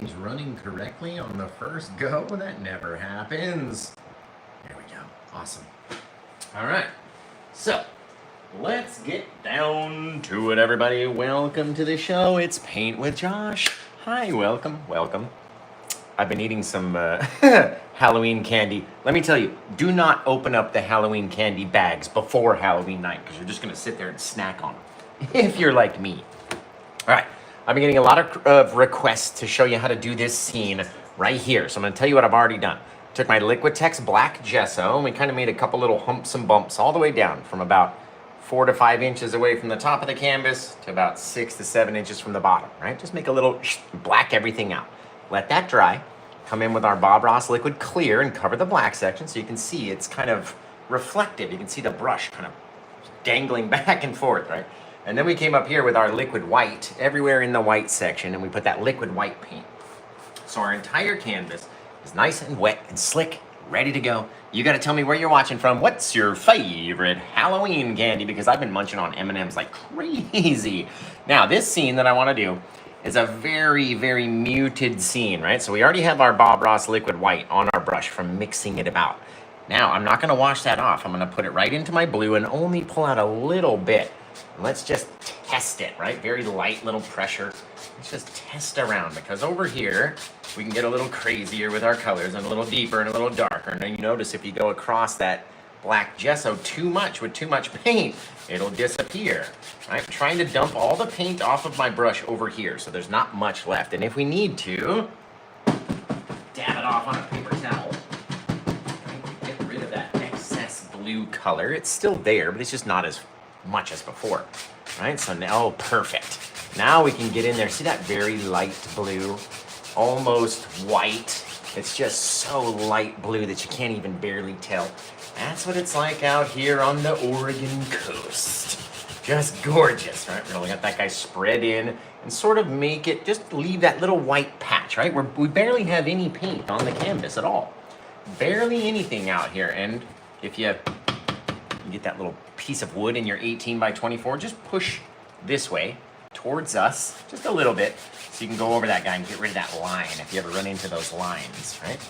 everything's running correctly on the first go. That never happens. There we go. Awesome. All right. So let's get down to it, everybody. Welcome to the show. It's Paint with Josh. Hi, welcome. I've been eating some Halloween candy. Let me tell you, do not open up the Halloween candy bags before Halloween night because you're just going to sit there and snack on them if you're like me. All right, I've been getting a lot of requests to show you how to do this scene right here. So I'm going to tell you what I've already done. Took my Liquitex black gesso and we kind of made a couple little humps and bumps all the way down from about 4 to 5 inches away from the top of the canvas to about 6 to 7 inches from the bottom, right? Just make a little black everything out. Let that dry. Come in with our Bob Ross liquid clear and cover the black section so you can see it's kind of reflective. You can see the brush kind of dangling back and forth, right? And then we came up here with our liquid white everywhere in the white section and we put that liquid white paint. So our entire canvas is nice and wet and slick, ready to go. You gotta tell me where you're watching from. What's your favorite Halloween candy? Because I've been munching on M&Ms like crazy. Now this scene that I wanna do is a very, very muted scene, right? So we already have our Bob Ross liquid white on our brush from mixing it about. Now, I'm not gonna wash that off. I'm gonna put it right into my blue and only pull out a little bit. Let's just test it, right? Very light little pressure. Let's just test around because over here, we can get a little crazier with our colors and a little deeper and a little darker. And then you notice if you go across that black gesso too much with too much paint, it'll disappear. Right? I'm trying to dump all the paint off of my brush over here so there's not much left. And if we need to, dab it off on a paper towel. Right? Get rid of that excess blue color. It's still there, but it's just not as much as before. Right? So now, oh, perfect. Now we can get in there. See that very light blue? Almost white. It's just so light blue that you can't even barely tell. That's what it's like out here on the Oregon coast. Just gorgeous, right? We're gonna let that guy spread in and sort of make it, just leave that little white patch, right? We barely have any paint on the canvas at all. Barely anything out here. And if you get that little piece of wood in your 18 by 24, just push this way towards us just a little bit so you can go over that guy and get rid of that line if you ever run into those lines, right?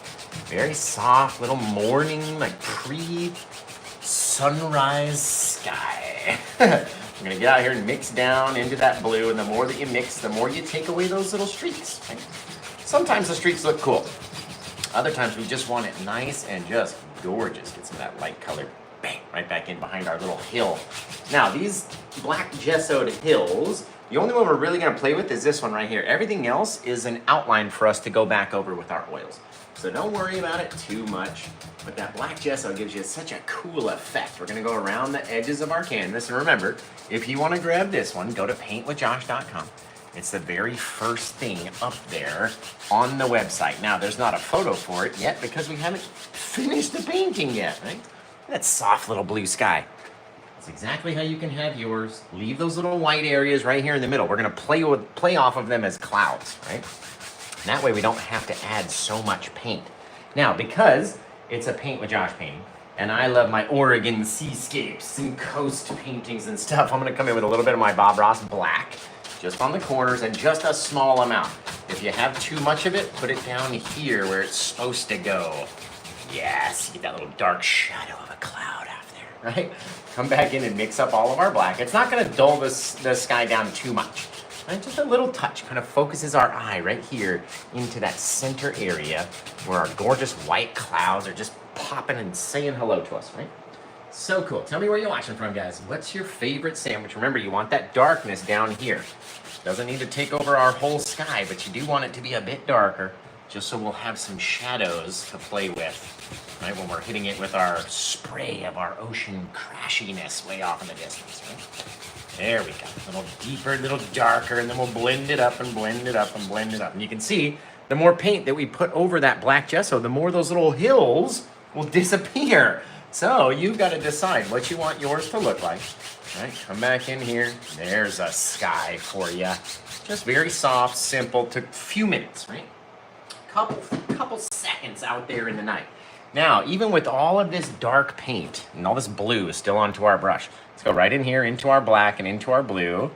Very soft little morning, like pre-sunrise sky. I'm gonna get out here and mix down into that blue, and the more that you mix, the more you take away those little streaks, right? Sometimes the streaks look cool. Other times we just want it nice and just gorgeous. Get some of that light color, bang, right back in behind our little hill. Now these black gessoed hills, the only one we're really gonna play with is this one right here. Everything else is an outline for us to go back over with our oils. So don't worry about it too much, but that black gesso gives you such a cool effect. We're gonna go around the edges of our canvas, and remember, if you wanna grab this one, go to paintwithjosh.com. It's the very first thing up there on the website. Now, there's not a photo for it yet because we haven't finished the painting yet, right? That soft little blue sky. That's exactly how you can have yours. Leave those little white areas right here in the middle. We're gonna play off of them as clouds, right? And that way we don't have to add so much paint. Now, because it's a Paint with Josh painting, and I love my Oregon seascapes and coast paintings and stuff, I'm gonna come in with a little bit of my Bob Ross black, just on the corners, and just a small amount. If you have too much of it, put it down here where it's supposed to go. Yes, get that little dark shadow of a cloud out there, right? Come back in and mix up all of our black. It's not gonna dull the sky down too much. Right? Just a little touch kind of focuses our eye right here into that center area where our gorgeous white clouds are just popping and saying hello to us, right? So cool. Tell me where you're watching from, guys. What's your favorite sandwich? Remember, you want that darkness down here. Doesn't need to take over our whole sky, but you do want it to be a bit darker, just so we'll have some shadows to play with, right? When we're hitting it with our spray of our ocean crashiness way off in the distance, right? There we go. A little deeper, a little darker, and then we'll blend it up and blend it up and blend it up. And you can see the more paint that we put over that black gesso, the more those little hills will disappear. So you've got to decide what you want yours to look like. Right? Come back in here. There's a sky for you. Just very soft, simple, took a few minutes, right? Couple seconds out there in the night. Now, even with all of this dark paint and all this blue still onto our brush, let's go right in here into our black and into our blue.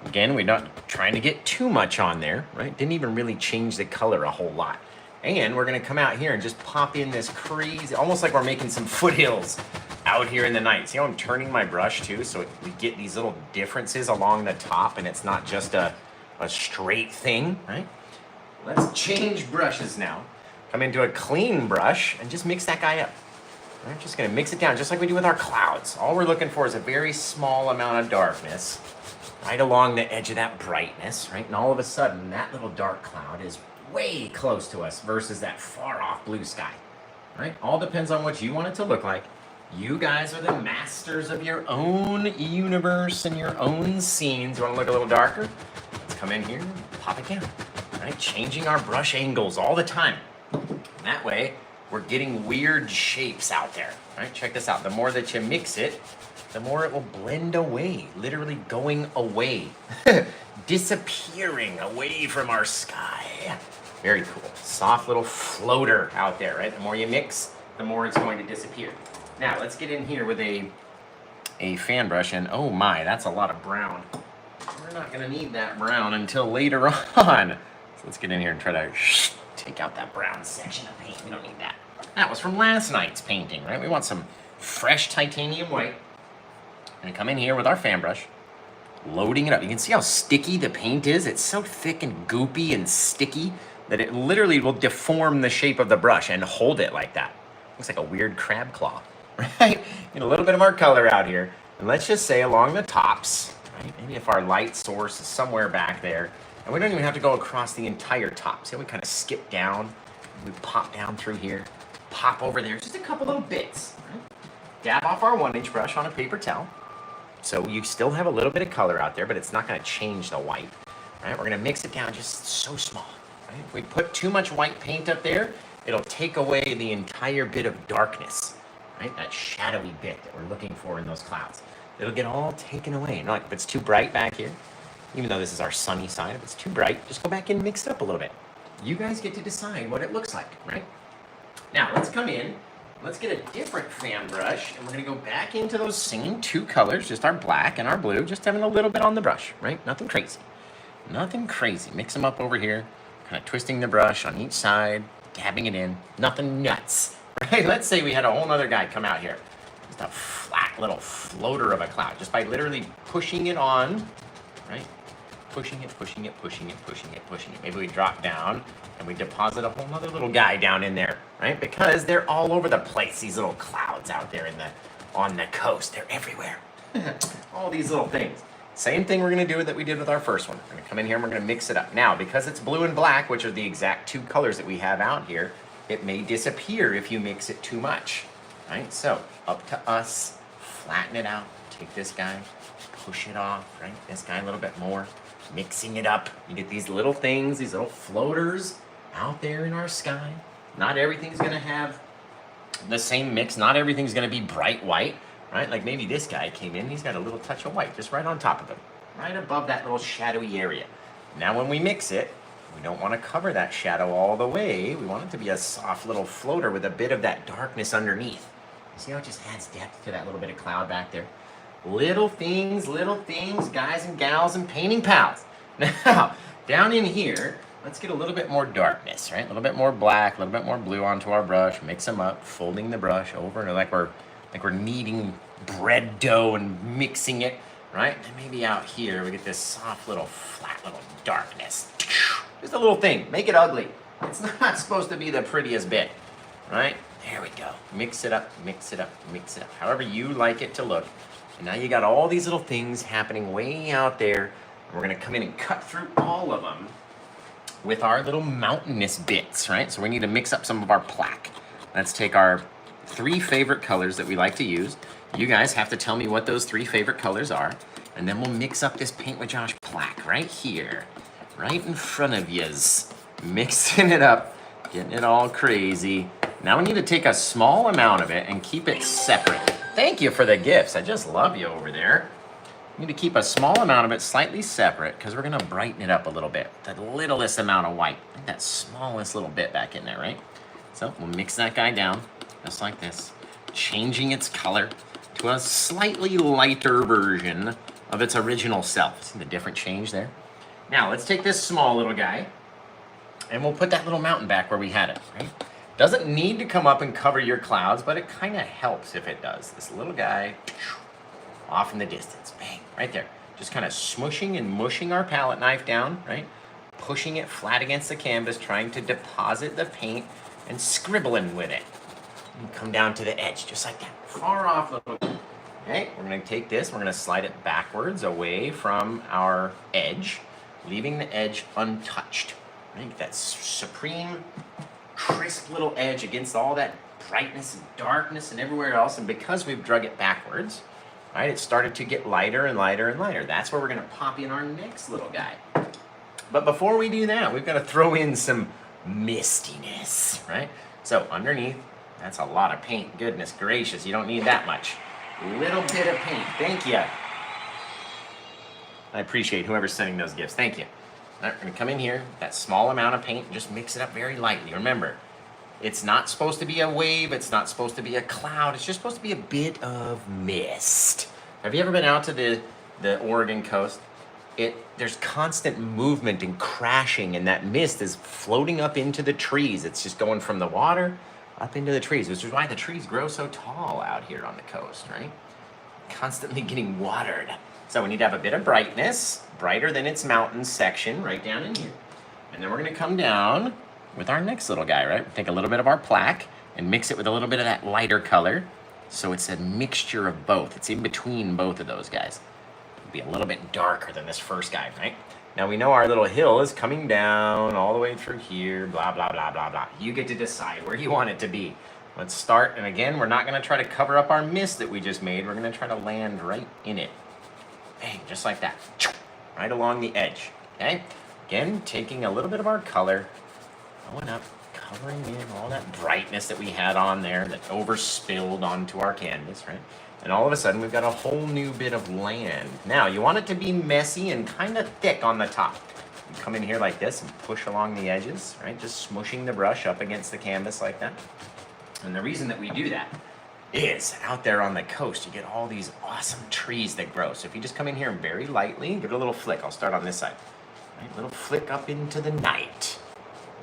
Again, we're not trying to get too much on there, right? Didn't even really change the color a whole lot. And we're gonna come out here and just pop in this crazy, almost like we're making some foothills out here in the night. See how I'm turning my brush too, so we get these little differences along the top and it's not just a straight thing, right? Let's change brushes now. Come into a clean brush and just mix that guy up. We're just gonna mix it down just like we do with our clouds. All we're looking for is a very small amount of darkness right along the edge of that brightness, right? And all of a sudden, that little dark cloud is way close to us versus that far off blue sky, right? All depends on what you want it to look like. You guys are the masters of your own universe and your own scenes. You want to look a little darker? Let's come in here and pop it down, right? Changing our brush angles all the time. And that way, we're getting weird shapes out there, right? Check this out. The more that you mix it, the more it will blend away, literally going away, disappearing away from our sky. Very cool. Soft little floater out there, right? The more you mix, the more it's going to disappear. Now, let's get in here with a fan brush, and oh my, that's a lot of brown. We're not gonna need that brown until later on. So let's get in here and try to take out that brown section of paint. We don't need that. That was from last night's painting, right? We want some fresh titanium white. And come in here with our fan brush, loading it up. You can see how sticky the paint is. It's so thick and goopy and sticky that it literally will deform the shape of the brush and hold it like that. Looks like a weird crab claw, right? Get a little bit of our color out here. And let's just say along the tops, right? Maybe if our light source is somewhere back there, and we don't even have to go across the entire top. See how we kind of skip down? We pop down through here, pop over there, just a couple little bits, right? Dab off our 1-inch brush on a paper towel. So you still have a little bit of color out there, but it's not gonna change the white, right? We're gonna mix it down just so small, right? If we put too much white paint up there, it'll take away the entire bit of darkness, right? That shadowy bit that we're looking for in those clouds. It'll get all taken away. And like if it's too bright back here, even though this is our sunny side, if it's too bright, just go back and mix it up a little bit. You guys get to decide what it looks like, right? Now let's come in. Let's get a different fan brush, and we're gonna go back into those same two colors, just our black and our blue, just having a little bit on the brush, right? Nothing crazy. Nothing crazy. Mix them up over here, kind of twisting the brush on each side, dabbing it in. Nothing nuts, right? Let's say we had a whole other guy come out here. Just a flat little floater of a cloud, just by literally pushing it on, right? Pushing it, pushing it, pushing it, pushing it, pushing it. Maybe we drop down and we deposit a whole other little guy down in there, right? Because they're all over the place, these little clouds out there on the coast. They're everywhere. All these little things. Same thing we're gonna do that we did with our first one. We're gonna come in here and we're gonna mix it up. Now, because it's blue and black, which are the exact two colors that we have out here, it may disappear if you mix it too much, right? So, up to us, flatten it out. Take this guy, push it off, right? This guy a little bit more. Mixing it up. You get these little things, these little floaters out there in our sky. Not everything's gonna have the same mix. Not everything's gonna be bright white, right? Like maybe this guy came in, he's got a little touch of white just right on top of him, right above that little shadowy area. Now when we mix it, we don't want to cover that shadow all the way. We want it to be a soft little floater with a bit of that darkness underneath. You see how it just adds depth to that little bit of cloud back there? Little things, guys and gals and painting pals. Now, down in here, let's get a little bit more darkness, right? A little bit more black, a little bit more blue onto our brush. Mix them up, folding the brush over, and like we're kneading bread dough and mixing it, right? And maybe out here we get this soft little flat little darkness. Just a little thing. Make it ugly. It's not supposed to be the prettiest bit, right? There we go. Mix it up, mix it up, mix it up. However you like it to look. And now you got all these little things happening way out there. We're gonna come in and cut through all of them with our little mountainous bits, right? So we need to mix up some of our plaque. Let's take our 3 favorite colors that we like to use. You guys have to tell me what those 3 favorite colors are. And then we'll mix up this Paint with Josh plaque right here, right in front of yous. Mixing it up, getting it all crazy. Now we need to take a small amount of it and keep it separate. Thank you for the gifts. I just love you over there. We need to keep a small amount of it slightly separate because we're gonna brighten it up a little bit. The littlest amount of white. That smallest little bit back in there, right? So we'll mix that guy down just like this, changing its color to a slightly lighter version of its original self. See the different change there? Now, let's take this small little guy, and we'll put that little mountain back where we had it, right? Doesn't need to come up and cover your clouds, but it kind of helps if it does. This little guy, off in the distance, bang, right there. Just kind of smushing and mushing our palette knife down, right? Pushing it flat against the canvas, trying to deposit the paint and scribbling with it. And come down to the edge, just like that. Far off little. Okay, we're gonna take this, we're gonna slide it backwards away from our edge, leaving the edge untouched. Right? That supreme, crisp little edge against all that brightness and darkness and everywhere else. And because we've drug it backwards, right, it started to get lighter and lighter and lighter. That's where we're gonna pop in our next little guy. But before we do that, we've got to throw in some mistiness, right? So underneath, that's a lot of paint. Goodness gracious, you don't need that much. Little bit of paint. Thank you. I appreciate whoever's sending those gifts. Thank you. All right, we're going to come in here, that small amount of paint, and just mix it up very lightly. Remember, it's not supposed to be a wave. It's not supposed to be a cloud. It's just supposed to be a bit of mist. Have you ever been out to the Oregon coast? There's constant movement and crashing, and that mist is floating up into the trees. It's just going from the water up into the trees, which is why the trees grow so tall out here on the coast, right? Constantly getting watered. So we need to have a bit of brightness, brighter than its mountain section right down in here. And then we're gonna come down with our next little guy, right? Take a little bit of our plaque and mix it with a little bit of that lighter color. So it's a mixture of both. It's in between both of those guys. Be a little bit darker than this first guy, right? Now we know our little hill is coming down all the way through here, blah, blah, blah, blah, blah. You get to decide where you want it to be. Let's start, and again, we're not gonna try to cover up our mist that we just made. We're gonna try to land right in it. Bang, just like that. Right along the edge, okay? Again, taking a little bit of our color, going up, covering in all that brightness that we had on there that overspilled onto our canvas, right? And all of a sudden, we've got a whole new bit of land. Now, you want it to be messy and kind of thick on the top. You come in here like this and push along the edges, right? Just smushing the brush up against the canvas like that. And the reason that we do that is out there on the coast, you get all these awesome trees that grow. So if you just come in here and very lightly, give it a little flick. I'll start on this side. Right? Little flick up into the night,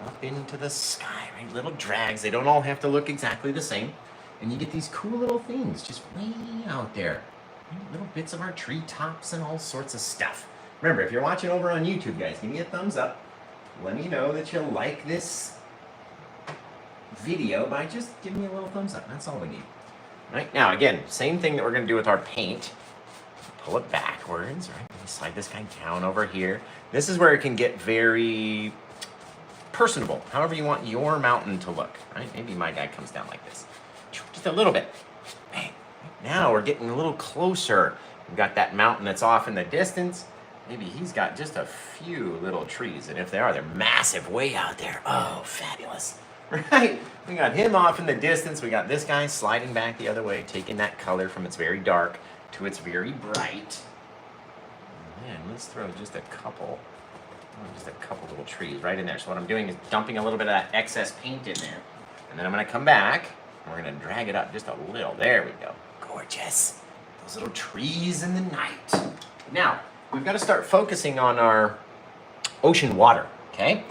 up into the sky, right? Little drags. They don't all have to look exactly the same. And you get these cool little things just way out there. Little bits of our treetops and all sorts of stuff. Remember, if you're watching over on YouTube, guys, give me a thumbs up. Let me know that you like this video by just giving me a little thumbs up. That's all we need. Right? Now, again, same thing that we're going to do with our paint. Pull it backwards, right? Slide this guy down over here. This is where it can get very personable, however you want your mountain to look, right? Maybe my guy comes down like this. Just a little bit. Bang. Now we're getting a little closer. We've got that mountain that's off in the distance. Maybe he's got just a few little trees, and if they are, they're massive way out there. Oh, fabulous. Right? We got him off in the distance. We got this guy sliding back the other way, taking that color from its very dark to its very bright. And let's throw just a couple little trees right in there. So what I'm doing is dumping a little bit of that excess paint in there. And then I'm going to come back. We're going to drag it up just a little. There we go. Gorgeous. Those little trees in the night. Now, we've got to start focusing on our ocean water, okay?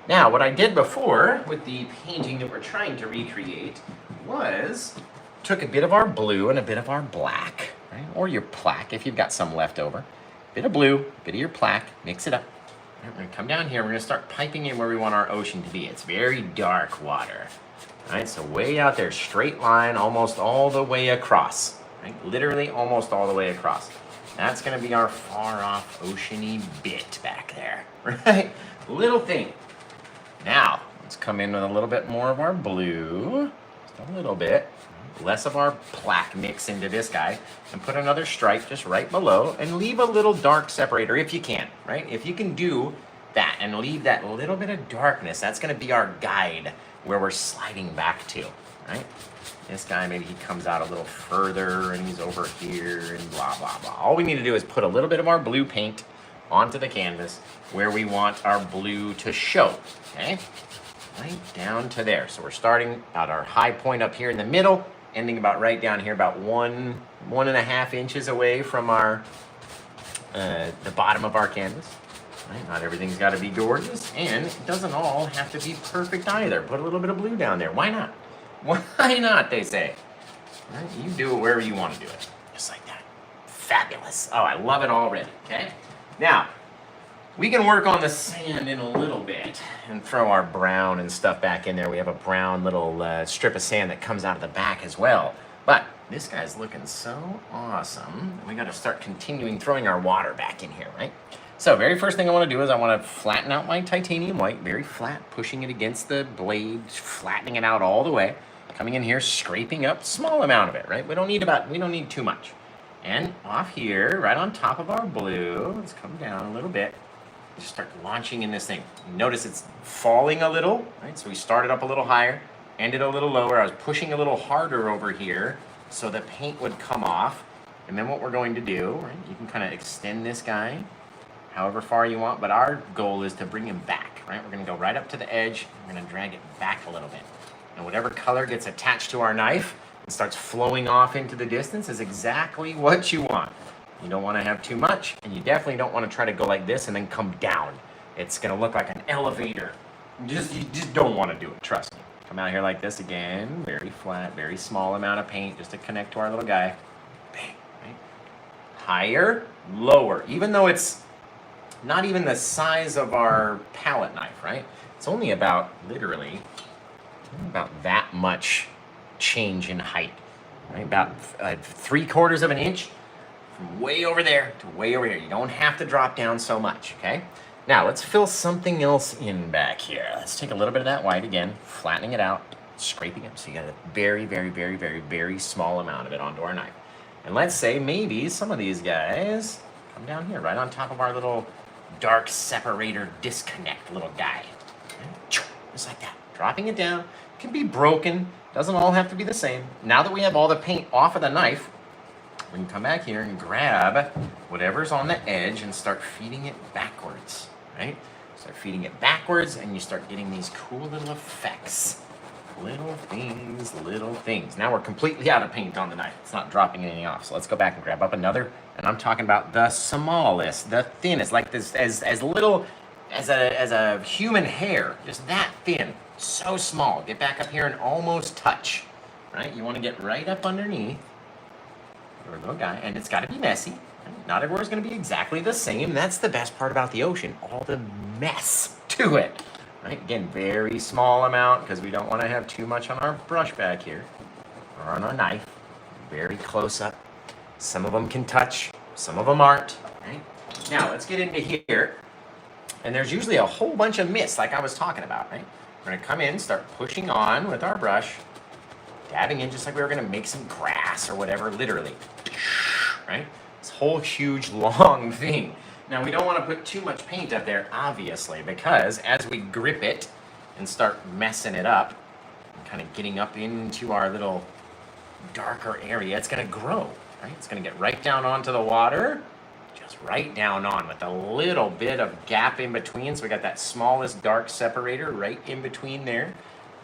Now, what I did before with the painting that we're trying to recreate was took a bit of our blue and a bit of our black, right? Or your plaque if you've got some left over. Bit of blue, bit of your plaque, mix it up. Right, we're going to come down here. We're going to start piping in where we want our ocean to be. It's very dark water. Right, so way out there, straight line, almost all the way across. Right, literally almost all the way across. That's going to be our far off oceany bit back there. Right, little thing. Now, let's come in with a little bit more of our blue. Just a little bit. Less of our plaque mix into this guy. And put another stripe just right below. And leave a little dark separator if you can. Right, if you can do that and leave that little bit of darkness, that's going to be our guide where we're sliding back to, right? This guy, maybe he comes out a little further and he's over here and blah, blah, blah. All we need to do is put a little bit of our blue paint onto the canvas where we want our blue to show, okay? Right down to there. So we're starting at our high point up here in the middle, ending about right down here, about one and a half inches away from our the bottom of our canvas. Right? Not everything's got to be gorgeous, and it doesn't all have to be perfect either. Put a little bit of blue down there. Why not? Why not, they say. Right? You do it wherever you want to do it. Just like that. Fabulous. Oh, I love it already. Okay? Now, we can work on the sand in a little bit and throw our brown and stuff back in there. We have a brown little strip of sand that comes out of the back as well. But this guy's looking so awesome. We got to start continuing throwing our water back in here, right? So very first thing I want to do is I want to flatten out my titanium white, very flat, pushing it against the blade, flattening it out all the way. Coming in here, scraping up small amount of it, right? We don't need too much. And off here, right on top of our blue, let's come down a little bit. Just start launching in this thing. Notice it's falling a little, right? So we started up a little higher, ended a little lower. I was pushing a little harder over here so the paint would come off. And then what we're going to do, right? You can kind of extend this guy however far you want, but our goal is to bring him back, right? We're gonna go right up to the edge. We're gonna drag it back a little bit. And whatever color gets attached to our knife and starts flowing off into the distance is exactly what you want. You don't want to have too much, and you definitely don't want to try to go like this and then come down. It's going to look like an elevator. You just don't want to do it, trust me. Come out here like this again, very flat, very small amount of paint just to connect to our little guy. Bang, right? Higher, lower, even though it's not even the size of our palette knife, right? It's only about, literally, about that much change in height, right? About 3/4 of an inch from way over there to way over here. You don't have to drop down so much, okay? Now, let's fill something else in back here. Let's take a little bit of that white again, flattening it out, scraping it. So you got a very, very, very, very, very small amount of it onto our knife. And let's say maybe some of these guys come down here, right on top of our little dark separator disconnect little guy. Just like that. Dropping it down. It can be broken. Doesn't all have to be the same. Now that we have all the paint off of the knife, we can come back here and grab whatever's on the edge and start feeding it backwards, right? Start feeding it backwards and you start getting these cool little effects. Little things. Now we're completely out of paint on the knife. It's not dropping anything off. So let's go back and grab up another. And I'm talking about the smallest, the thinnest, like this, as little as a human hair, just that thin, so small. Get back up here and almost touch, right? You want to get right up underneath your little guy, and it's got to be messy. Right? Not everywhere's going to be exactly the same. That's the best part about the ocean, all the mess to it. Right? Again, very small amount because we don't want to have too much on our brush back here or on our knife. Very close up. Some of them can touch, some of them aren't. Right? Now let's get into here. And there's usually a whole bunch of mist like I was talking about. Right? We're going to come in, start pushing on with our brush, dabbing in just like we were going to make some grass or whatever, literally. Right? This whole huge long thing. Now, we don't want to put too much paint up there, obviously, because as we grip it and start messing it up, and kind of getting up into our little darker area, it's going to grow, right? It's going to get right down onto the water, just right down on with a little bit of gap in between. So we got that smallest dark separator right in between there,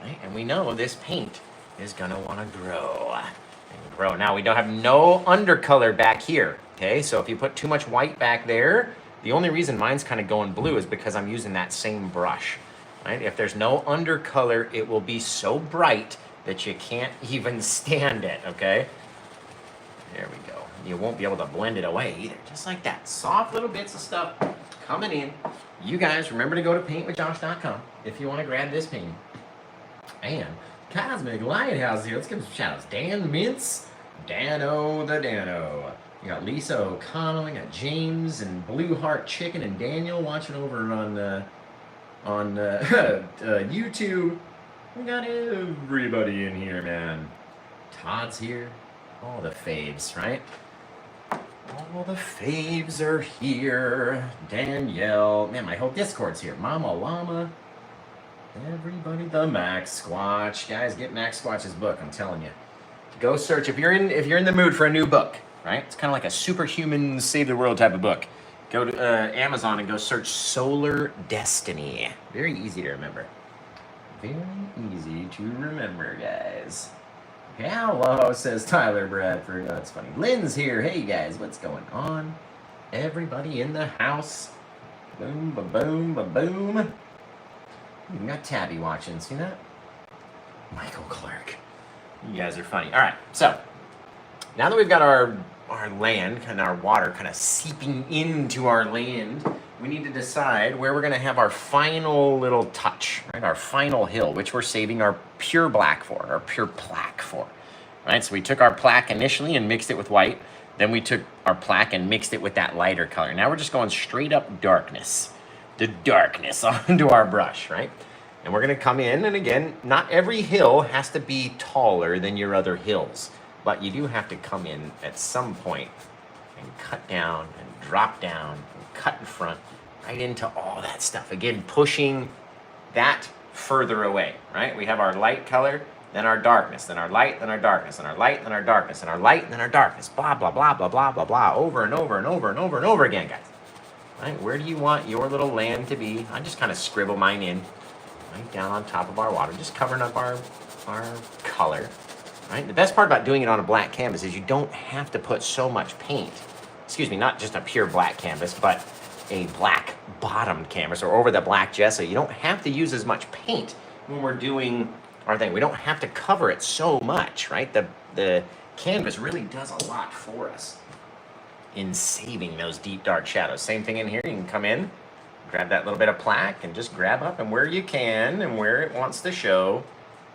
right? And we know this paint is going to want to grow and grow. Now, we don't have no undercolor back here. Okay, so if you put too much white back there, the only reason mine's kind of going blue is because I'm using that same brush, right? If there's no undercolor, it will be so bright that you can't even stand it, okay? There we go. You won't be able to blend it away either, just like that. Soft little bits of stuff coming in. You guys, remember to go to paintwithjosh.com if you want to grab this painting. And Cosmic Lighthouse here. Let's give some shout outs. Dan Mintz, Dano the Dano. You got Lisa O'Connell, you got James and Blue Heart Chicken and Daniel watching over on YouTube. We got everybody in here, man. Todd's here. All the faves, right? All the faves are here. Danielle. Man, my whole Discord's here. Mama Llama. Everybody, the Max Squatch. Guys, get Max Squatch's book, I'm telling you. Go search if you're in the mood for a new book. Right? It's kind of like a superhuman save the world type of book. Go to Amazon and go search Solar Destiny. Very easy to remember. Very easy to remember, guys. Hello, says Tyler Bradford. Oh, that's funny. Lynn's here. Hey, guys, what's going on? Everybody in the house. Boom, ba-boom, ba-boom. We got Tabby watching. See that? Michael Clark. You guys are funny. All right, so now that we've got our land, kind of our water kind of seeping into our land, we need to decide where we're going to have our final little touch, right? Our final hill, which we're saving our pure black for, our pure plaque for, right? So we took our plaque initially and mixed it with white. Then we took our plaque and mixed it with that lighter color. Now we're just going straight up darkness, the darkness onto our brush, right? And we're going to come in, and again, not every hill has to be taller than your other hills, but you do have to come in at some point and cut down and drop down and cut in front right into all that stuff. Again, pushing that further away, right? We have our light color, then our darkness, then our light, then our darkness, and our light, then our darkness, and our light, then our darkness, blah, blah, blah, blah, blah, blah, blah, over and over and over and over and over again, guys. Right? Where do you want your little land to be? I just kind of scribble mine in right down on top of our water, just covering up our color. Right? The best part about doing it on a black canvas is you don't have to put so much paint. Excuse me, not just a pure black canvas, but a black bottomed canvas or over the black gesso. You don't have to use as much paint when we're doing our thing. We don't have to cover it so much, right? The canvas really does a lot for us in saving those deep, dark shadows. Same thing in here. You can come in, grab that little bit of plaque and just grab up, and where you can and where it wants to show,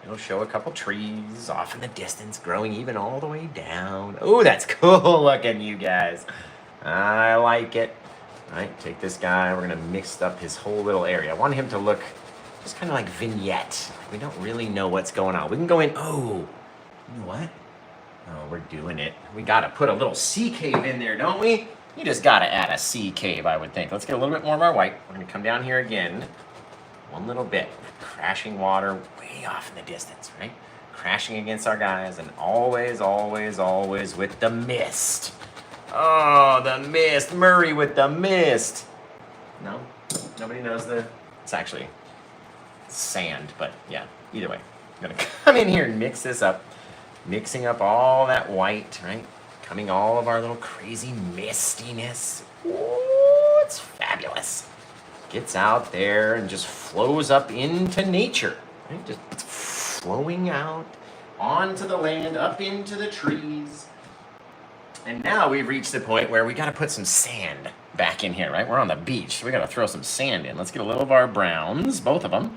it'll show a couple trees off in the distance, growing even all the way down. Oh, that's cool looking, you guys. I like it. All right, take this guy. We're going to mix up his whole little area. I want him to look just kind of like vignette. We don't really know what's going on. We can go in, oh, you know what? Oh, we're doing it. We got to put a little sea cave in there, don't we? You just got to add a sea cave, I would think. Let's get a little bit more of our white. We're going to come down here again. One little bit. Crashing water way off in the distance, right? Crashing against our guys, and always, always, always with the mist. Oh, the mist. Murray with the mist. No? Nobody knows it's actually sand, but yeah, either way. I'm going to come in here and mix this up. Mixing up all that white, right? Coming all of our little crazy mistiness. Ooh, it's fabulous. Gets out there and just flows up into nature. Right? Just flowing out onto the land, up into the trees. And now we've reached the point where we got to put some sand back in here, right? We're on the beach, so we got to throw some sand in. Let's get a little of our browns, both of them.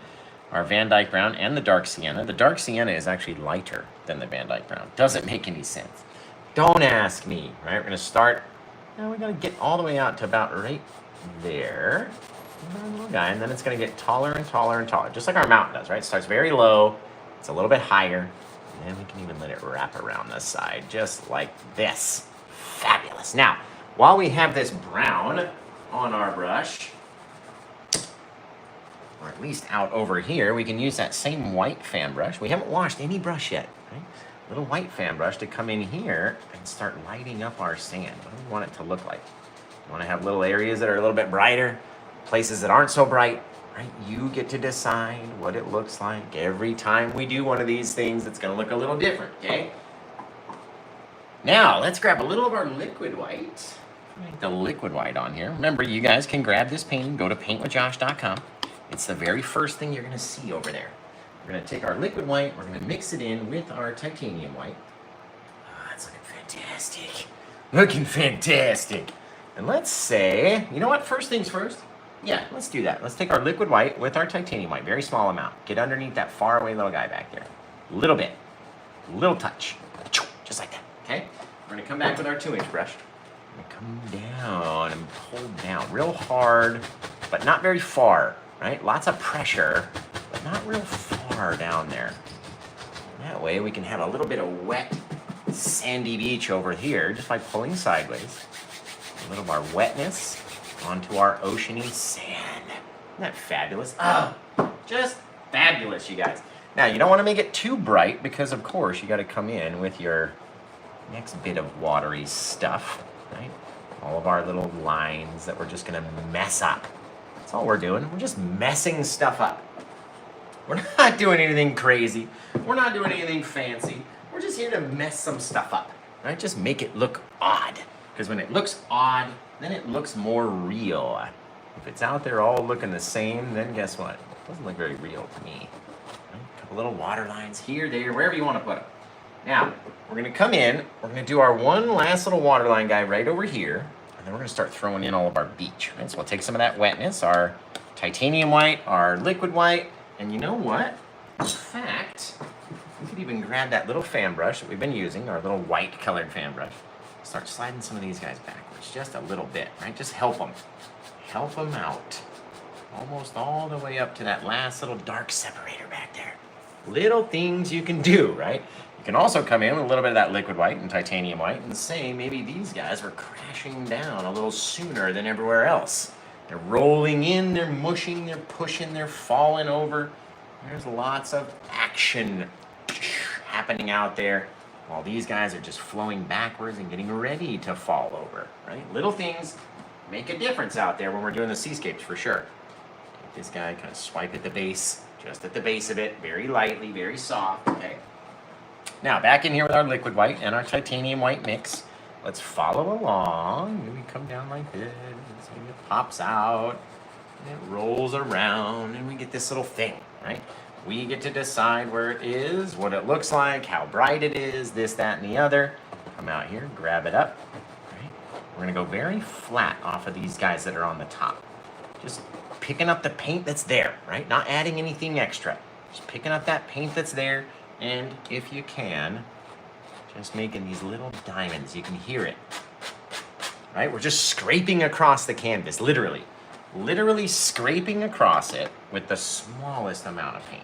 Our Van Dyke brown and the dark sienna. The dark sienna is actually lighter than the Van Dyke brown. Doesn't make any sense. Don't ask me, right? We're going to start, now we got to get all the way out to about right there. Our little guy, and then it's going to get taller and taller and taller, just like our mountain does, right? It starts very low, it's a little bit higher, and then we can even let it wrap around the side, just like this. Fabulous. Now, while we have this brown on our brush, or at least out over here, we can use that same white fan brush. We haven't washed any brush yet, right? Little white fan brush to come in here and start lighting up our sand. What do we want it to look like? You want to have little areas that are a little bit brighter, places that aren't so bright, right? You get to decide what it looks like. Every time we do one of these things, it's going to look a little different, okay? Now, let's grab a little of our liquid white. Make the liquid white on here. Remember, you guys can grab this painting, go to paintwithjosh.com. It's the very first thing you're going to see over there. We're going to take our liquid white, we're going to mix it in with our titanium white. Oh, that's looking fantastic. Looking fantastic. And let's say, you know what, first things first? Yeah, let's do that. Let's take our liquid white with our titanium white, very small amount. Get underneath that faraway little guy back there. Little bit. Little touch. Just like that, okay? We're going to come back with our 2-inch brush. We're going to come down and pull down real hard, but not very far. Right? Lots of pressure, but not real far down there. That way we can have a little bit of wet, sandy beach over here just by pulling sideways. A little of our wetness onto our oceany sand. Isn't that fabulous? Oh, just fabulous, you guys. Now, you don't want to make it too bright because, of course, you got to come in with your next bit of watery stuff, right? All of our little lines that we're just going to mess up. That's all we're doing. We're just messing stuff up. We're not doing anything crazy. We're not doing anything fancy. We're just here to mess some stuff up, right? Just make it look odd. Because when it looks odd, then it looks more real. If it's out there all looking the same, then guess what? It doesn't look very real to me. A couple little water lines here, there, wherever you want to put them. Now, we're going to come in, we're going to do our one last little water line guy right over here, and then we're going to start throwing in all of our beach. Right? So we'll take some of that wetness, our titanium white, our liquid white, and you know what? In fact, we could even grab that little fan brush that we've been using, our little white colored fan brush, start sliding some of these guys backwards, just a little bit, right? Just help them. Help them out. Almost all the way up to that last little dark separator back there. Little things you can do, right? You can also come in with a little bit of that liquid white and titanium white and say maybe these guys were crashing down a little sooner than everywhere else. They're rolling in, they're mushing, they're pushing, they're falling over. There's lots of action happening out there while these guys are just flowing backwards and getting ready to fall over, right? Little things make a difference out there when we're doing the seascapes for sure. Take this guy, kind of swipe at the base, just at the base of it, very lightly, very soft, okay? Now, back in here with our liquid white and our titanium white mix. Let's follow along. Maybe come down like this, and it pops out, and it rolls around, and we get this little thing, right? We get to decide where it is, what it looks like, how bright it is, this, that, and the other. Come out here, grab it up, right? We're gonna go very flat off of these guys that are on the top. Just picking up the paint that's there, right? Not adding anything extra. Just picking up that paint that's there, and if you can, just making these little diamonds. You can hear it, right? We're just scraping across the canvas, literally. Literally scraping across it with the smallest amount of paint.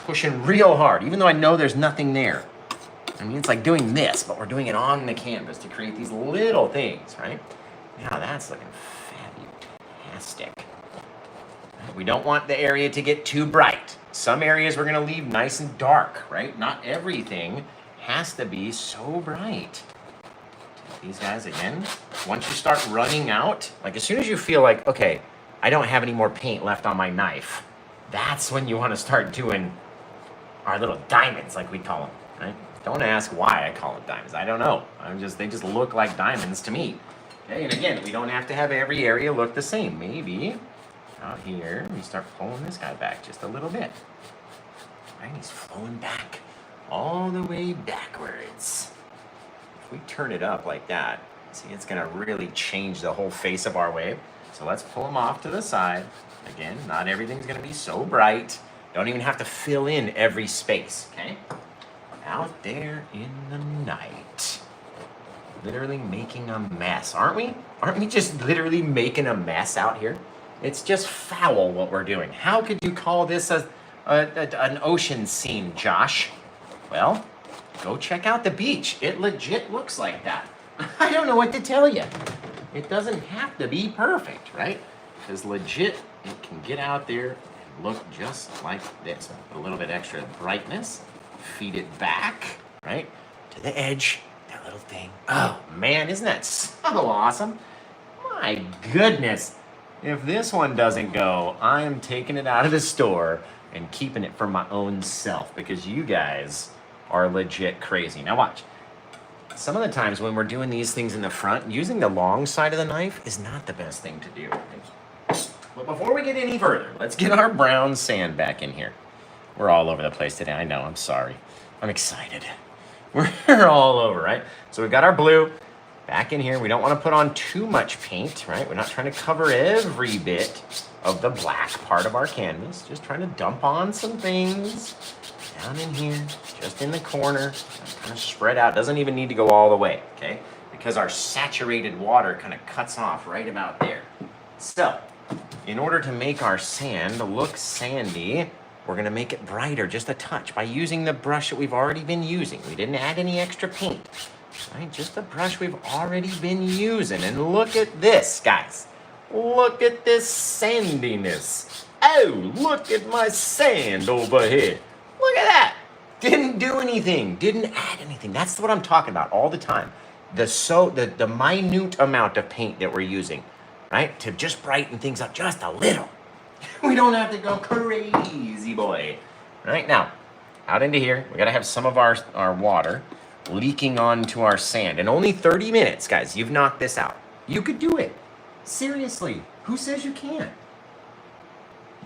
Pushing real hard, even though I know there's nothing there. I mean, it's like doing this, but we're doing it on the canvas to create these little things, right? Now that's looking fantastic. We don't want the area to get too bright. Some areas we're gonna leave nice and dark, right? Not everything has to be so bright. Take these guys again. Once you start running out, like as soon as you feel like, okay, I don't have any more paint left on my knife, that's when you wanna start doing our little diamonds, like we call them, right? Don't ask why I call them diamonds. I don't know. They just look like diamonds to me. Okay, and again, we don't have to have every area look the same. Maybe out here, we start pulling this guy back just a little bit. Right, he's flowing back, all the way backwards. If we turn it up like that, see, it's gonna really change the whole face of our wave. So let's pull him off to the side. Again, not everything's gonna be so bright. Don't even have to fill in every space, okay? Out there in the night. Literally making a mess, aren't we? Aren't we just literally making a mess out here? It's just foul what we're doing. How could you call this an ocean scene, Josh? Well, go check out the beach. It legit looks like that. I don't know what to tell you. It doesn't have to be perfect, right? Because legit, it can get out there and look just like this. A little bit extra brightness. Feed it back, right? To the edge. That little thing. Oh, man, isn't that so awesome? My goodness. If this one doesn't go, I am taking it out of the store and keeping it for my own self because you guys are legit crazy. Now watch. Some of the times when we're doing these things in the front, using the long side of the knife is not the best thing to do. But before we get any further, let's get our brown sand back in here. We're all over the place today. I know, I'm sorry. I'm excited. We're all over, right? So we've got our blue. Back in here, we don't want to put on too much paint, right? We're not trying to cover every bit of the black part of our canvas. Just trying to dump on some things down in here, just in the corner, kind of spread out. Doesn't even need to go all the way, okay? Because our saturated water kind of cuts off right about there. So, in order to make our sand look sandy, we're going to make it brighter just a touch by using the brush that we've already been using. We didn't add any extra paint. Right, just the brush we've already been using. And look at this, guys. Look at this sandiness. Oh, look at my sand over here. Look at that. Didn't do anything. Didn't add anything. That's what I'm talking about all the time. The minute amount of paint that we're using, right? To just brighten things up just a little. We don't have to go crazy, boy. Right now, out into here, we got to have some of our water. leaking onto our sand. In only 30 minutes, guys, you've knocked this out. You could do it. Seriously, who says you can't?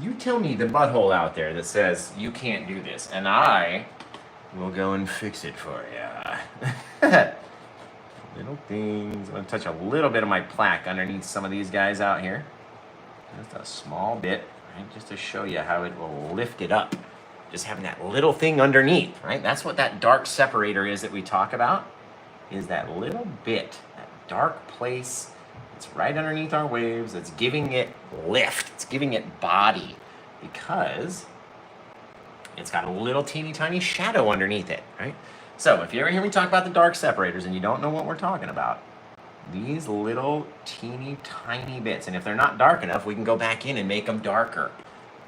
You tell me the butthole out there that says you can't do this, and I will go and fix it for you. Little things. I'm going to touch a little bit of my plaque underneath some of these guys out here. Just a small bit, right? Just to show you how it will lift it up. Just having that little thing underneath, right? That's what that dark separator is that we talk about, is that little bit, that dark place. It's right underneath our waves. It's giving it lift. It's giving it body because it's got a little teeny tiny shadow underneath it, right? So if you ever hear me talk about the dark separators and you don't know what we're talking about, these little teeny tiny bits, and if they're not dark enough, we can go back in and make them darker,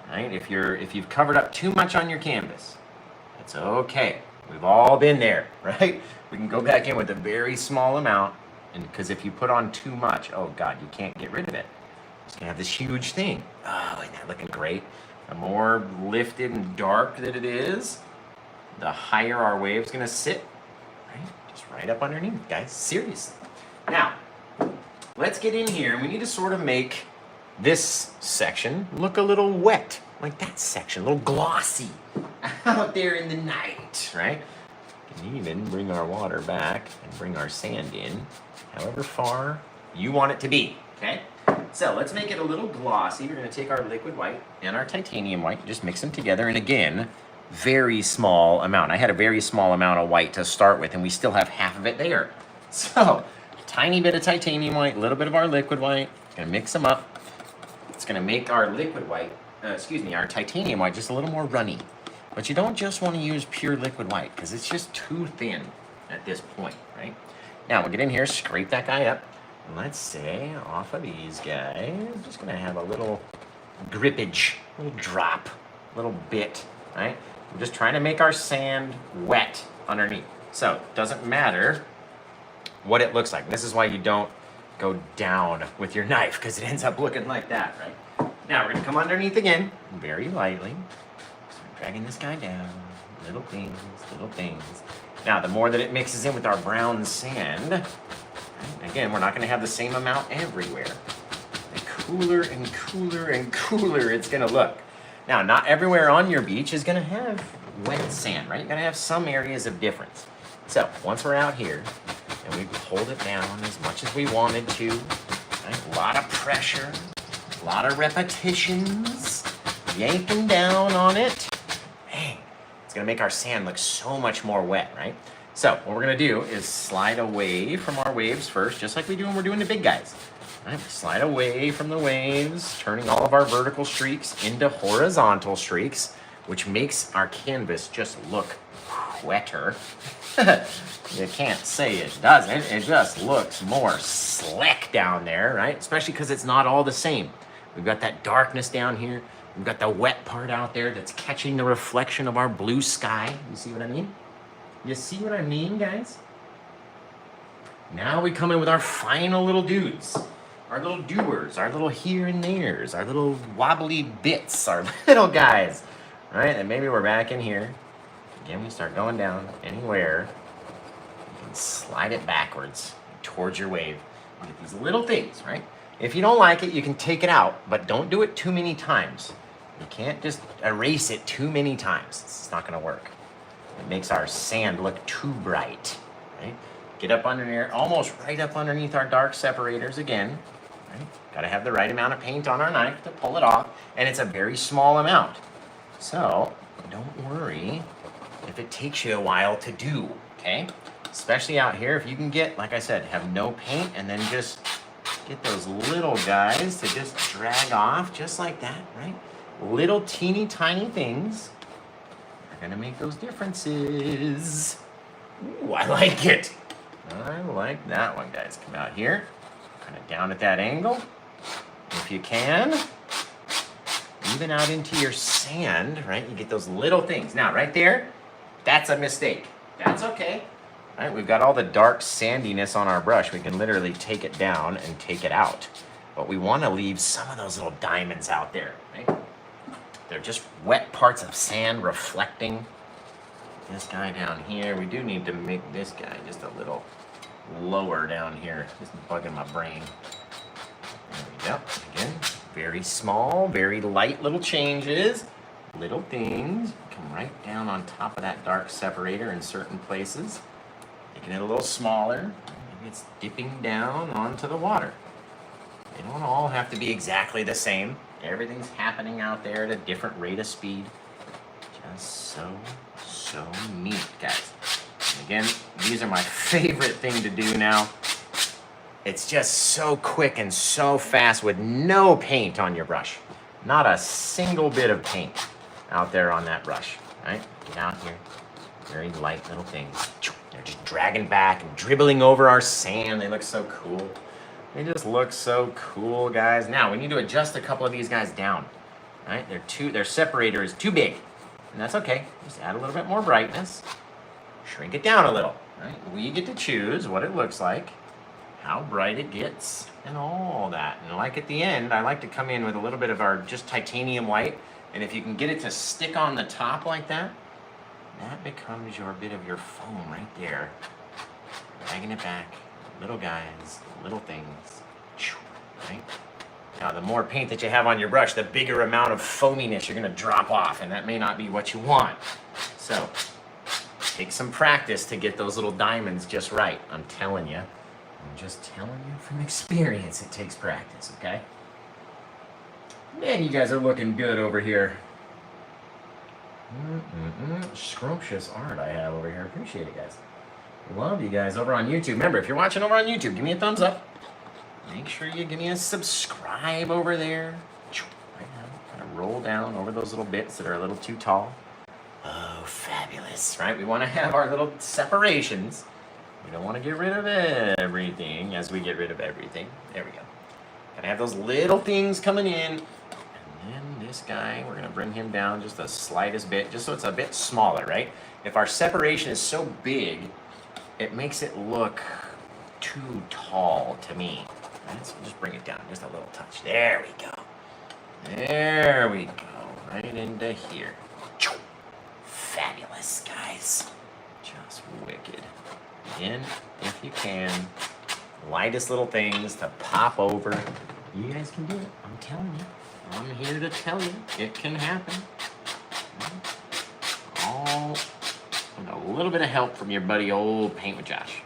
right? If you've covered up too much on your canvas, that's okay. We've all been there, right? We can go back in with a very small amount. And because if you put on too much, oh God, you can't get rid of it. It's gonna have this huge thing. Oh, isn't that looking great? The more lifted and dark that it is, the higher our wave's gonna sit, right? Just right up underneath, guys, seriously. Now, let's get in here and we need to sort of make this section look a little wet, like that section, a little glossy out there in the night, right? We can even bring our water back and bring our sand in, however far you want it to be, okay? So let's make it a little glossy. We're gonna take our liquid white and our titanium white, just mix them together, and again, very small amount. I had a very small amount of white to start with, and we still have half of it there. So, tiny bit of titanium white, a little bit of our liquid white, gonna mix them up. It's gonna make our liquid white, our titanium white just a little more runny. But you don't just want to use pure liquid white because it's just too thin at this point, right? Now we'll get in here, scrape that guy up. And let's say off of these guys, I'm just going to have a little grippage, a little drop, a little bit, right? We're just trying to make our sand wet underneath. So it doesn't matter what it looks like. This is why you don't go down with your knife because it ends up looking like that, right? Now we're going to come underneath again, very lightly. Dragging this guy down, little things, little things. Now, the more that it mixes in with our brown sand, right, again, we're not going to have the same amount everywhere. The cooler and cooler and cooler it's going to look. Now, not everywhere on your beach is going to have wet sand, right? You're going to have some areas of difference. So, once we're out here, and we pulled it down as much as we wanted to, right? A lot of pressure, a lot of repetitions, yanking down on it. It's gonna make our sand look so much more wet, right? So what we're gonna do is slide away from our waves first, just like we do when we're doing the big guys. Right? Slide away from the waves, turning all of our vertical streaks into horizontal streaks, which makes our canvas just look wetter. You can't say it doesn't, it just looks more slick down there, right? Especially because it's not all the same. We've got that darkness down here. We've got the wet part out there that's catching the reflection of our blue sky. You see what I mean? You see what I mean, guys? Now we come in with our final little dudes. Our little doers, our little here and there's, our little wobbly bits, our little guys. Right? And maybe we're back in here. Again, we start going down anywhere. You can slide it backwards towards your wave. You get these little things, right? If you don't like it, you can take it out, but don't do it too many times. You can't just erase it too many times. It's not gonna work. It makes our sand look too bright, right? Get up under there, almost right up underneath our dark separators again, right? Gotta have the right amount of paint on our knife to pull it off, and it's a very small amount. So, don't worry if it takes you a while to do, okay? Especially out here, if you can get, like I said, have no paint and then just get those little guys to just drag off just like that, right? Little teeny tiny things are gonna make those differences. Ooh, I like it. I like that one, guys. Come out here, kind of down at that angle. If you can, even out into your sand, right? You get those little things. Now, right there, that's a mistake. That's okay. All right, we've got all the dark sandiness on our brush. We can literally take it down and take it out. But we want to leave some of those little diamonds out there, right? They're just wet parts of sand reflecting. this guy down here. We do need to make this guy just a little lower down here. Just bugging my brain. There we go. Again, very small, very light little changes. Little things. Come right down on top of that dark separator in certain places. Making it a little smaller. Maybe it's dipping down onto the water. They don't all have to be exactly the same. Everything's happening out there at a different rate of speed. Just so neat, guys. And again, these are my favorite thing to do now. It's just so quick and so fast with no paint on your brush. Not a single bit of paint out there on that brush, right? Get out here. Very light little things. They're just dragging back and dribbling over our sand. They look so cool. They just look so cool, guys. Now, we need to adjust a couple of these guys down, right? Their separator is too big, and that's okay. Just add a little bit more brightness. Shrink it down a little, right? We get to choose what it looks like, how bright it gets, and all that. And like at the end, I like to come in with a little bit of our just titanium white, and if you can get it to stick on the top like that, that becomes your bit of your foam right there. Dragging it back, little guys, little things, right? Now, the more paint that you have on your brush, the bigger amount of foaminess you're gonna drop off, and that may not be what you want. So, take some practice to get those little diamonds just right. I'm telling you. I'm just telling you from experience, it takes practice, okay? Man, you guys are looking good over here. Scrumptious art I have over here. Appreciate it, guys. Love you guys over on YouTube. Remember, if you're watching over on YouTube, give me a thumbs up. Make sure you give me a subscribe over there. Right now, kind of roll down over those little bits that are a little too tall. Oh, fabulous, right? We want to have our little separations. We don't want to get rid of everything as we get rid of everything. There we go. Gotta have those little things coming in. And then this guy, we're going to bring him down just the slightest bit, just so it's a bit smaller, right? If our separation is so big, it makes it look too tall to me. Right? So just bring it down just a little touch. There we go. There we go. Right into here. Fabulous, guys. Just wicked. Again, if you can, lightest little things to pop over. You guys can do it. I'm telling you. I'm here to tell you. It can happen. All with a little bit of help from your buddy old Paint with Josh.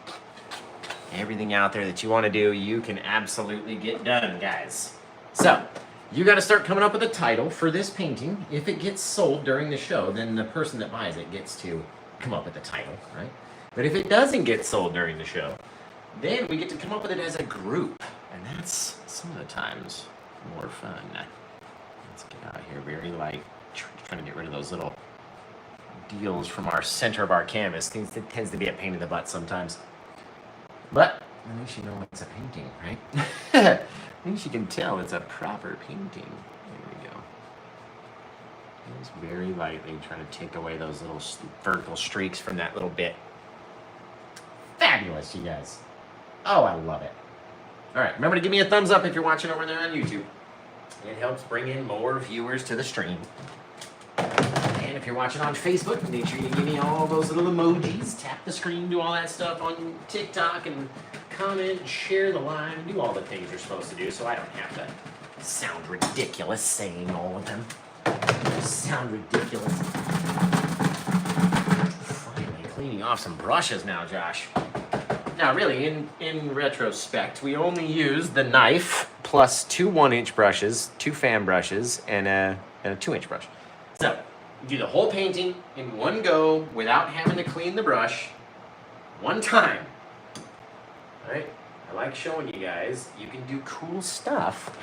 Everything out there that you want to do, you can absolutely get done, guys. So, you got to start coming up with a title for this painting. If it gets sold during the show, then the person that buys it gets to come up with a title, right? But if it doesn't get sold during the show, then we get to come up with it as a group. And that's some of the times more fun. Let's get out here very light. Trying to get rid of those little deals from our center of our canvas. It tends to be a pain in the butt sometimes. But at least you know it's a painting, right? At least you can tell it's a proper painting. There we go. Just very lightly trying to take away those little vertical streaks from that little bit. Fabulous, you guys. Oh, I love it. All right, remember to give me a thumbs up if you're watching over there on YouTube. It helps bring in more viewers to the stream. And if you're watching on Facebook, make sure you give me all those little emojis. Tap the screen, do all that stuff on TikTok, and comment, and share the live, and do all the things you're supposed to do so I don't have to sound ridiculous saying all of them. Sound ridiculous. Finally cleaning off some brushes now, Josh. Now, really, in retrospect, we only used the knife plus 2 1-inch brushes, 2 fan brushes, and a 2-inch brush. So, do the whole painting in one go without having to clean the brush one time. All right? I like showing you guys you can do cool stuff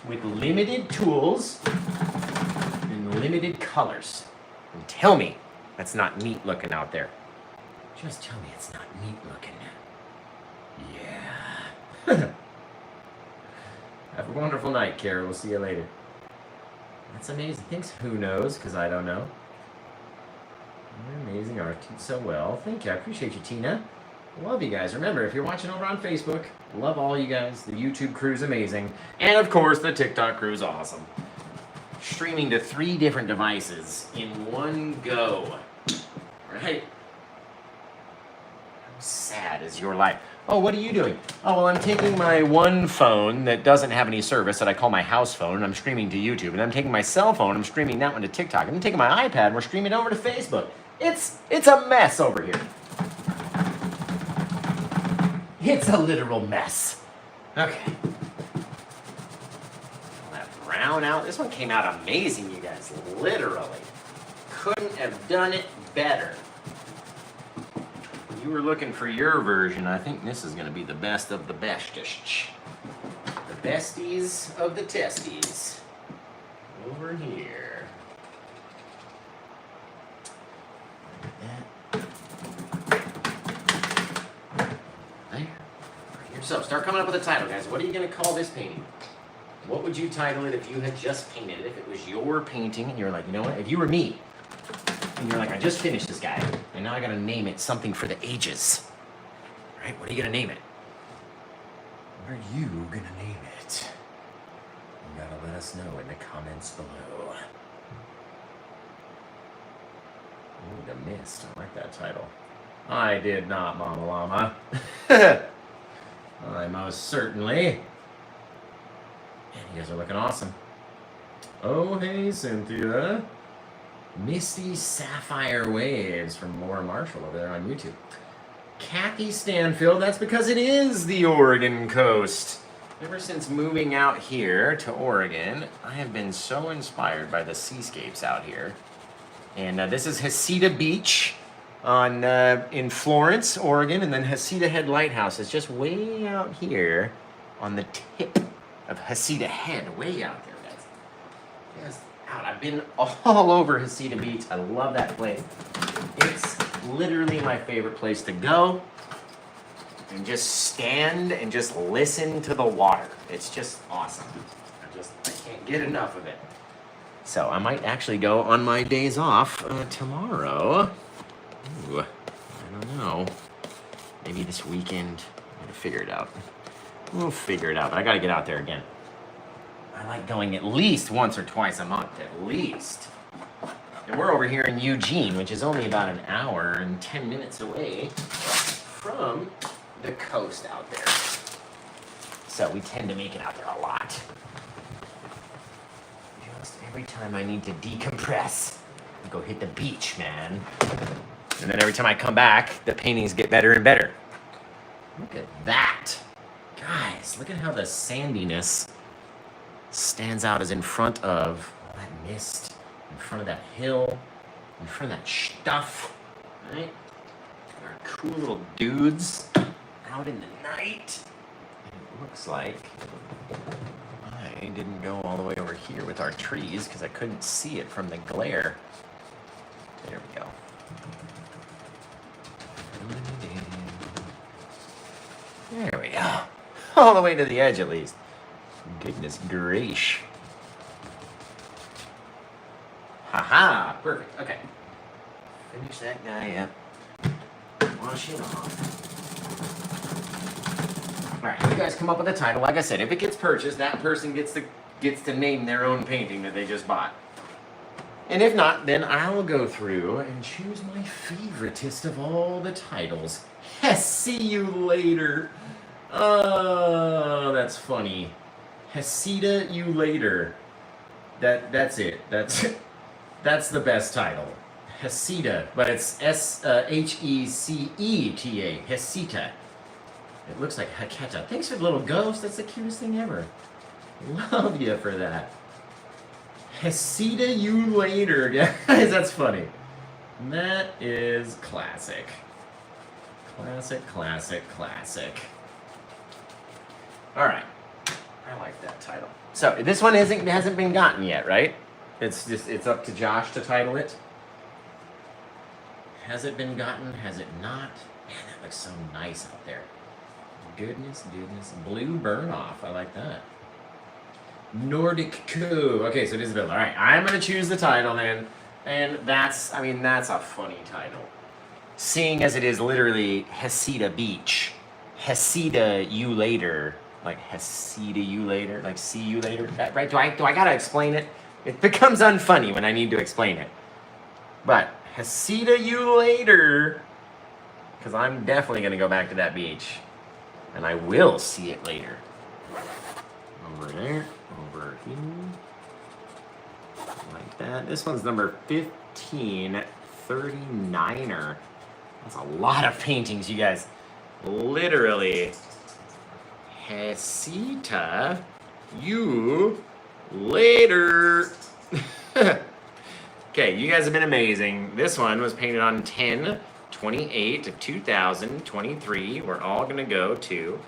with limited tools and limited colors. And tell me that's not neat looking out there. Just tell me it's not neat looking. Yeah. Have a wonderful night, Kara. We'll see you later. That's amazing. Thanks, who knows, because I don't know. You're amazing art. You do so well. Thank you. I appreciate you, Tina. Love you guys. Remember, if you're watching over on Facebook, love all you guys. The YouTube crew's amazing. And, of course, the TikTok crew's awesome. Streaming to 3 different devices in one go. right? How sad is your life? Oh, what are you doing? Oh, well, I'm taking my one phone that doesn't have any service that I call my house phone, and I'm streaming to YouTube. And I'm taking my cell phone, I'm streaming that one to TikTok. And I'm taking my iPad, and we're streaming over to Facebook. It's a mess over here. It's a literal mess. Okay. That brown out. This one came out amazing, you guys. Literally. Couldn't have done it better. You were looking for your version. I think this is going to be the best of the bestest. The besties of the testies. Over here. There. So, start coming up with a title, guys. What are you going to call this painting? What would you title it if you had just painted it? If it was your painting and you're like, you know what? If you were me, and you're like, I just finished this guy, and now I gotta name it something for the ages. Right? What are you gonna name it? What are you gonna name it? You gotta let us know in the comments below. Ooh, The Mist. I like that title. I did not, Mama Llama. I most certainly. Man, you guys are looking awesome. Oh, hey, Cynthia. Misty Sapphire Waves from Laura Marshall over there on YouTube. Kathy Stanfield, that's because it is the Oregon coast. Ever since moving out here to Oregon, I have been so inspired by the seascapes out here. And this is Heceta Beach in Florence, Oregon, and then Heceta Head Lighthouse is just way out here on the tip of Heceta Head, way out there, guys. Yes. I've been all over Heceta Beach. I love that place. It's literally my favorite place to go and just stand and just listen to the water. It's just awesome. I can't get enough of it. So I might actually go on my days off tomorrow. Ooh, I don't know. Maybe this weekend. I'm gonna figure it out. We'll figure it out, but I gotta get out there again. I like going at least once or twice a month, at least. And we're over here in Eugene, which is only about an hour and 10 minutes away from the coast out there. So we tend to make it out there a lot. Just every time I need to decompress, I go hit the beach, man. And then every time I come back, the paintings get better and better. Look at that. Guys, look at how the sandiness stands out as in front of that mist, in front of that hill, in front of that stuff, right? Our cool little dudes out in the night. And it looks like I didn't go all the way over here with our trees because I couldn't see it from the glare. There we go. There we go. All the way to the edge at least. Goodness gracious. Haha, perfect. Okay. Finish that guy up. Wash it off. Alright, you guys come up with a title. Like I said, if it gets purchased, that person gets to name their own painting that they just bought. And if not, then I'll go through and choose my favoritist of all the titles. See you later. Oh, that's funny. Heceta you later. That's it. That's the best title. Heceta, but it's Heceta. Heceta. It looks like Haketa. Thanks for the little ghost. That's the cutest thing ever. Love you for that. Heceta you later, guys. That's funny. That is classic. Classic, classic, classic. All right. I like that title. So this one hasn't been gotten yet, right? It's up to Josh to title it. Has it been gotten? Has it not? Man, that looks so nice out there. Goodness. Blue burn off. I like that. Nordic coup. Okay, so it is available. All right, I'm gonna choose the title then, and that's a funny title. Seeing as it is literally Heceta Beach, Heceta you later, like Heceta you later, like see you later. Right? Do I gotta explain it? It becomes unfunny when I need to explain it. But See you later. Because I'm definitely going to go back to that beach. And I will see it later. Over there. Over here. Like that. This one's number 1539er. That's a lot of paintings, you guys. Literally. Hasita you later. Okay, you guys have been amazing. This one was painted on 10/28 of 2023. We're all gonna go to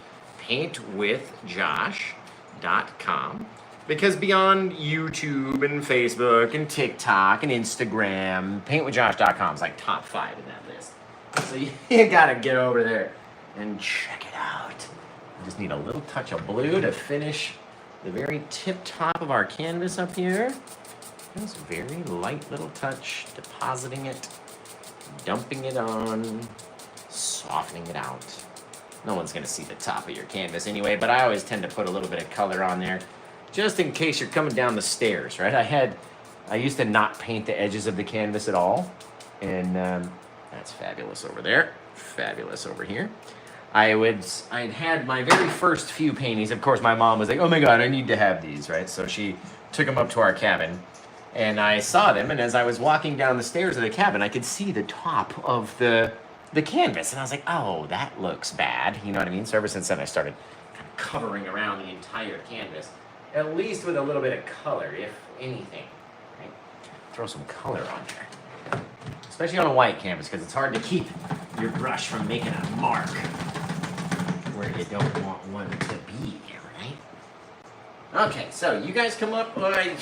paintwithjosh.com because beyond YouTube and Facebook and TikTok and Instagram, paintwithjosh.com is like top 5 in that list. So you gotta get over there and check it out. We just need a little touch of blue to finish the very tip top of our canvas up here. Just a very light little touch, depositing it, dumping it on, softening it out. No one's gonna see the top of your canvas anyway, but I always tend to put a little bit of color on there, just in case you're coming down the stairs, right? I used to not paint the edges of the canvas at all, and that's fabulous over there, fabulous over here. I'd had my very first few paintings. Of course, my mom was like, "Oh my God, I need to have these," right? So she took them up to our cabin, and I saw them. And as I was walking down the stairs of the cabin, I could see the top of the canvas, and I was like, "Oh, that looks bad." You know what I mean? So ever since then, I started kind of covering around the entire canvas, at least with a little bit of color, if anything. Right? Throw some color on there, especially on a white canvas, because it's hard to keep your brush from making a mark where you don't want one to be, right? Okay, so you guys come up, we already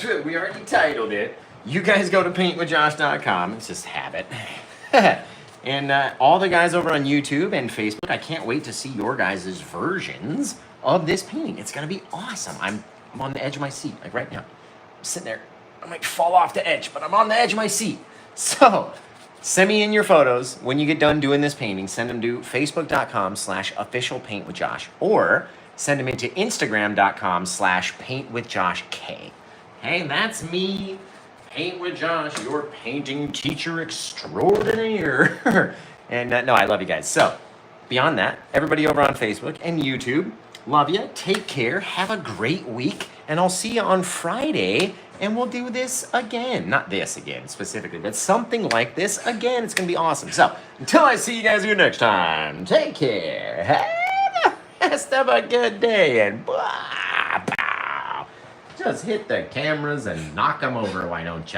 titled it. You guys go to paintwithjosh.com, it's just habit. And all the guys over on YouTube and Facebook, I can't wait to see your guys' versions of this painting. It's gonna be awesome. I'm on the edge of my seat, like right now. I'm sitting there, I might fall off the edge, but I'm on the edge of my seat. So, send me in your photos when you get done doing this painting. Send them to facebook.com/officialpaintwithjosh or send them into instagram.com/paintwithjoshk. Hey, that's me, Paint with Josh, your painting teacher extraordinaire. And no, I love you guys. So, beyond that, everybody over on Facebook and YouTube, love you. Take care. Have a great week. And I'll see you on Friday. And we'll do this again. Not this again specifically, but something like this again. It's going to be awesome. So, until I see you guys here next time, take care. Have the rest of a good day. And blah, bow. Just hit the cameras and knock them over, why don't you?